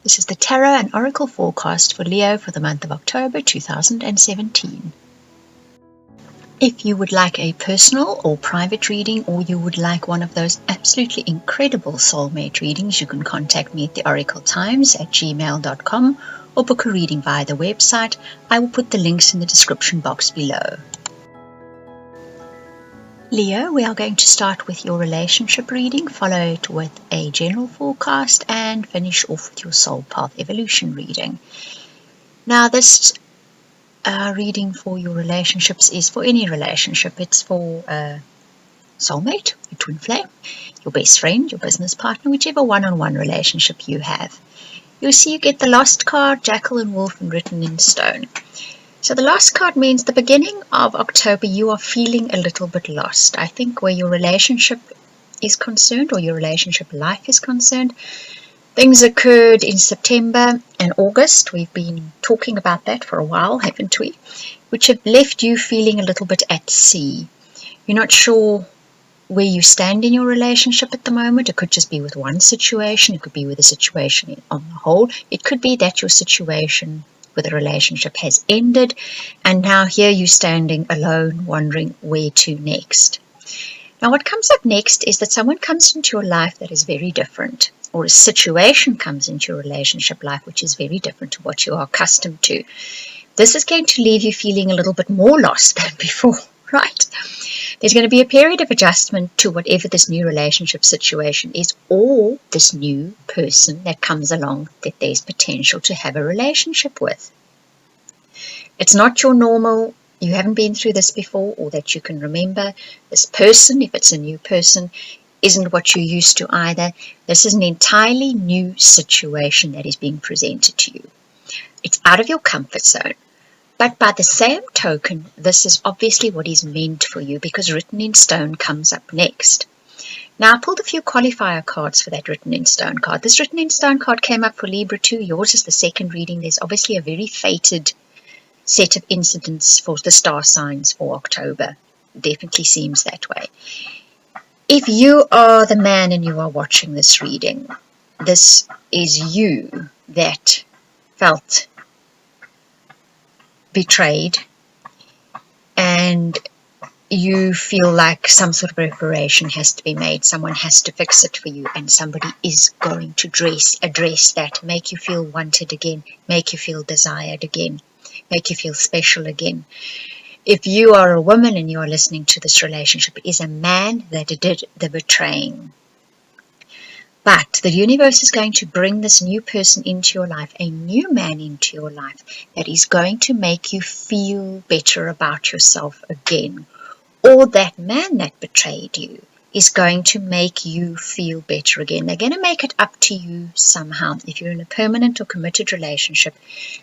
This is the Tarot and Oracle forecast for Leo for the month of October 2017. If you would like a personal or private reading, or you would like one of those absolutely incredible soulmate readings, you can contact me at theoracletimes@gmail.com or book a reading via the website. I will put the links in the description box below. Leo, we are going to start with your relationship reading, follow it with a general forecast, and finish off with your soul path evolution reading. Now, this reading for your relationships is for any relationship. It's for a soulmate, your twin flame, your best friend, your business partner, whichever one-on-one relationship you have. You'll see you get the Lost card, Jackal and Wolf, and written in stone. So the Lost card means the beginning of October you are feeling a little bit lost. I think where your relationship is concerned, or your relationship life is concerned, things occurred in September and August. We've been talking about that for a while, haven't we? Which have left you feeling a little bit at sea. You're not sure where you stand in your relationship at the moment. It could just be with one situation. It could be with a situation on the whole. It could be that your situation with a relationship has ended, and now here you're standing alone, wondering where to next. Now, what comes up next is that someone comes into your life that is very different, or a situation comes into your relationship life which is very different to what you are accustomed to. This is going to leave you feeling a little bit more lost than before, right? There's going to be a period of adjustment to whatever this new relationship situation is, or this new person that comes along that there's potential to have a relationship with. It's not your normal, you haven't been through this before, or that you can remember. This person, if it's a new person, isn't what you're used to either. This is an entirely new situation that is being presented to you. It's out of your comfort zone. But by the same token, this is obviously what is meant for you, because written in stone comes up next. Now, I pulled a few qualifier cards for that written in stone card. This written in stone card came up for Libra too. Yours is the second reading. There's obviously a very fated set of incidents for the star signs for October. It definitely seems that way. If you are the man and you are watching this reading, this is you that felt betrayed, and you feel like some sort of reparation has to be made. Someone has to fix it for you, and somebody is going to address that, make you feel wanted again, make you feel desired again, make you feel special again. If you are a woman and you are listening to this relationship, it is a man that did the betraying. But the universe is going to bring this new person into your life, a new man into your life, that is going to make you feel better about yourself again. Or that man that betrayed you is going to make you feel better again. They're going to make it up to you somehow. If you're in a permanent or committed relationship,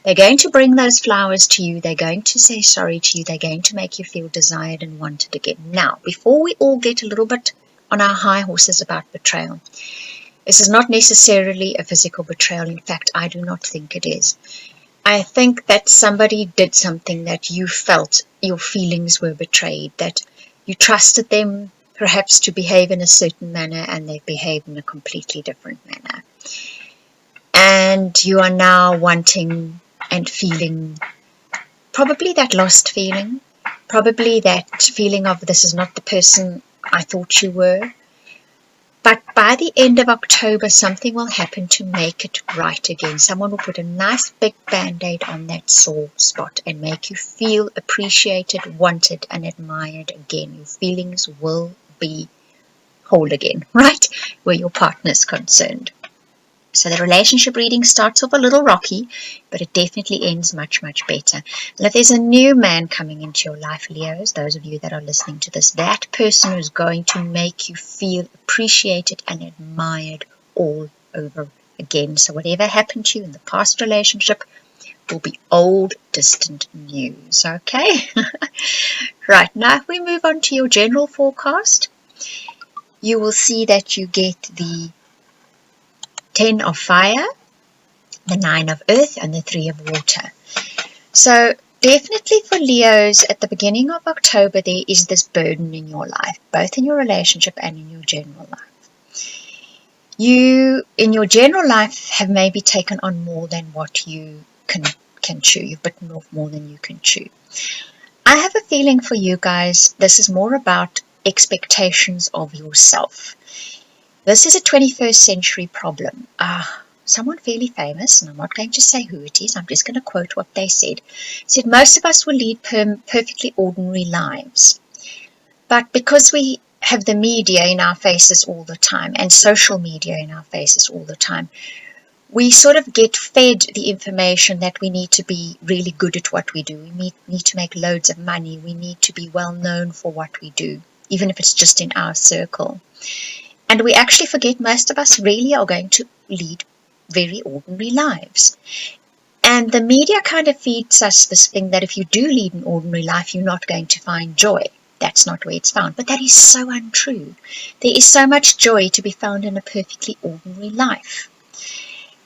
they're going to bring those flowers to you. They're going to say sorry to you. They're going to make you feel desired and wanted again. Now, before we all get a little bit on our high horses about betrayal, this is not necessarily a physical betrayal. In fact, I do not think it is. I think that somebody did something that you felt your feelings were betrayed, that you trusted them perhaps to behave in a certain manner, and they behaved in a completely different manner. And you are now wanting and feeling probably that lost feeling, probably that feeling of this is not the person I thought you were. But by the end of October, something will happen to make it right again. Someone will put a nice big band-aid on that sore spot and make you feel appreciated, wanted, and admired again. Your feelings will be whole again, right? Where your partner is concerned. So the relationship reading starts off a little rocky, but it definitely ends much, much better. And if there's a new man coming into your life, Leos, those of you that are listening to this, that person who's going to make you feel appreciated and admired all over again. So whatever happened to you in the past relationship will be old, distant news, okay? Right, now if we move on to your general forecast, you will see that you get the 10 of fire, the 9 of earth, and the 3 of water. So definitely for Leos, at the beginning of October, there is this burden in your life, both in your relationship and in your general life. You, in your general life, have maybe taken on more than what you can chew. You've bitten off more than you can chew. I have a feeling for you guys, this is more about expectations of yourself. This is a 21st century problem. Someone fairly famous, and I'm not going to say who it is, I'm just going to quote what they said most of us will lead perfectly ordinary lives. But because we have the media in our faces all the time and social media in our faces all the time, we sort of get fed the information that we need to be really good at what we do. We need to make loads of money. We need to be well known for what we do, even if it's just in our circle. And we actually forget most of us really are going to lead very ordinary lives. And the media kind of feeds us this thing that if you do lead an ordinary life, you're not going to find joy. That's not where it's found. But that is so untrue. There is so much joy to be found in a perfectly ordinary life.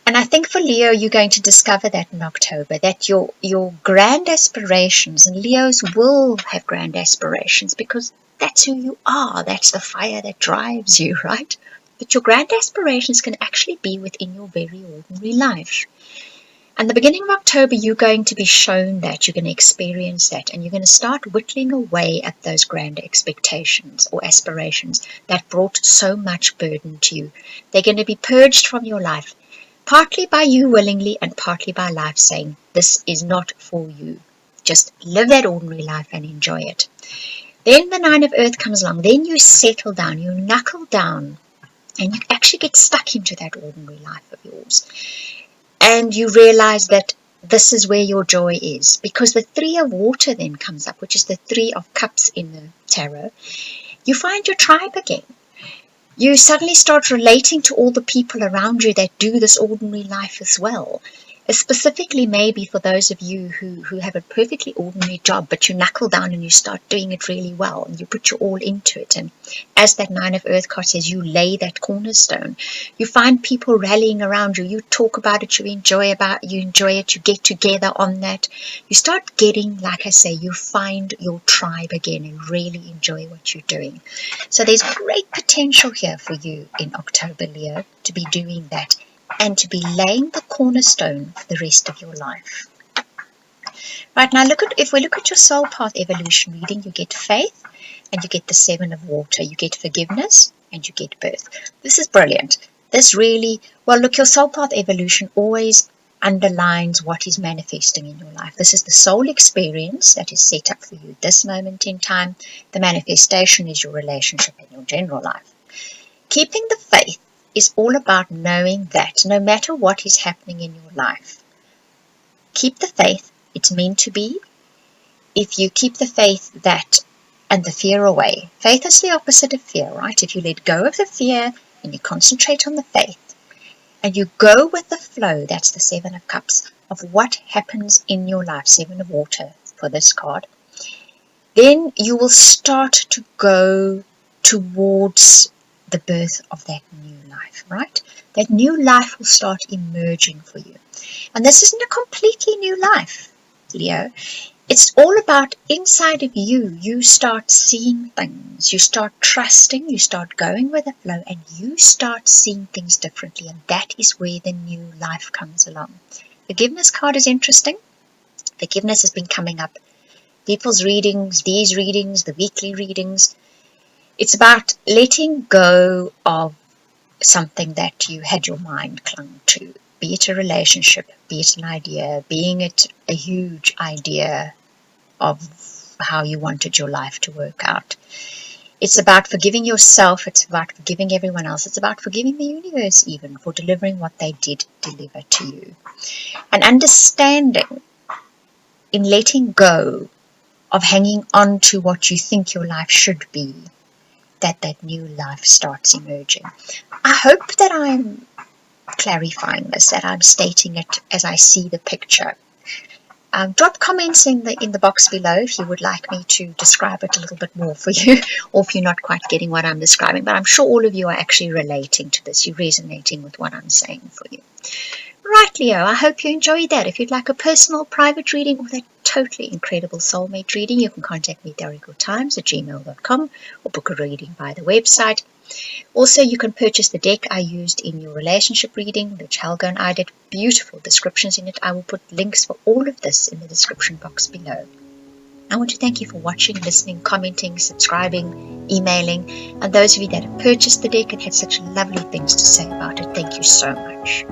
And I think for Leo, you're going to discover that in October, that your grand aspirations, and Leos will have grand aspirations because that's who you are. That's the fire that drives you, right? But your grand aspirations can actually be within your very ordinary life. And the beginning of October, you're going to be shown that, you're going to experience that, and you're going to start whittling away at those grand expectations or aspirations that brought so much burden to you. They're going to be purged from your life, partly by you willingly and partly by life saying, this is not for you. Just live that ordinary life and enjoy it. Then the 9 of Earth comes along. Then you settle down, you knuckle down, and you actually get stuck into that ordinary life of yours. And you realize that this is where your joy is, because the 3 of Water then comes up, which is the 3 of Cups in the tarot. You find your tribe again. You suddenly start relating to all the people around you that do this ordinary life as well. Specifically maybe for those of you who have a perfectly ordinary job, but you knuckle down and you start doing it really well and you put your all into it. And as that 9 of Earth card says, you lay that cornerstone. You find people rallying around you. You talk about it, you enjoy it, you get together on that. You start getting, like I say, you find your tribe again and really enjoy what you're doing. So there's great potential here for you in October, Leo, to be doing that, and to be laying the cornerstone for the rest of your life. Right, now if we look at your soul path evolution reading, you get faith and you get the 7 of Water. You get forgiveness and you get birth. This is brilliant. This really, well, look, your soul path evolution always underlines what is manifesting in your life. This is the soul experience that is set up for you at this moment in time. The manifestation is your relationship and your general life. Keeping the faith is all about knowing that no matter what is happening in your life, keep the faith. It's meant to be. If you keep the faith and the fear away. Faith is the opposite of fear, right? If you let go of the fear and you concentrate on the faith and you go with the flow, that's the 7 of Cups, of what happens in your life, 7 of Water for this card, then you will start to go towards the birth of that new life, right? That new life will start emerging for you. And this isn't a completely new life, Leo. It's all about inside of you. You start seeing things. You start trusting. You start going with the flow. And you start seeing things differently. And that is where the new life comes along. Forgiveness card is interesting. Forgiveness has been coming up. People's readings, these readings, the weekly readings. It's about letting go of something that you had your mind clung to. Be it a relationship, be it an idea, being it a huge idea of how you wanted your life to work out. It's about forgiving yourself. It's about forgiving everyone else. It's about forgiving the universe even for delivering what they did deliver to you. And understanding in letting go of hanging on to what you think your life should be, that new life starts emerging. I hope that I'm clarifying this, that I'm stating it as I see the picture. Drop comments in the box below if you would like me to describe it a little bit more for you, or if you're not quite getting what I'm describing. But I'm sure all of you are actually relating to this. You're resonating with what I'm saying for you. Right, Leo, I hope you enjoyed that. If you'd like a personal private reading or that totally incredible soulmate reading, you can contact me at theoracletimes@gmail.com or book a reading via the website. Also, you can purchase the deck I used in your relationship reading, which Helga and I did. Beautiful descriptions in it. I will put links for all of this in the description box below. I want to thank you for watching, listening, commenting, subscribing, emailing, and those of you that have purchased the deck and had such lovely things to say about it, thank you so much.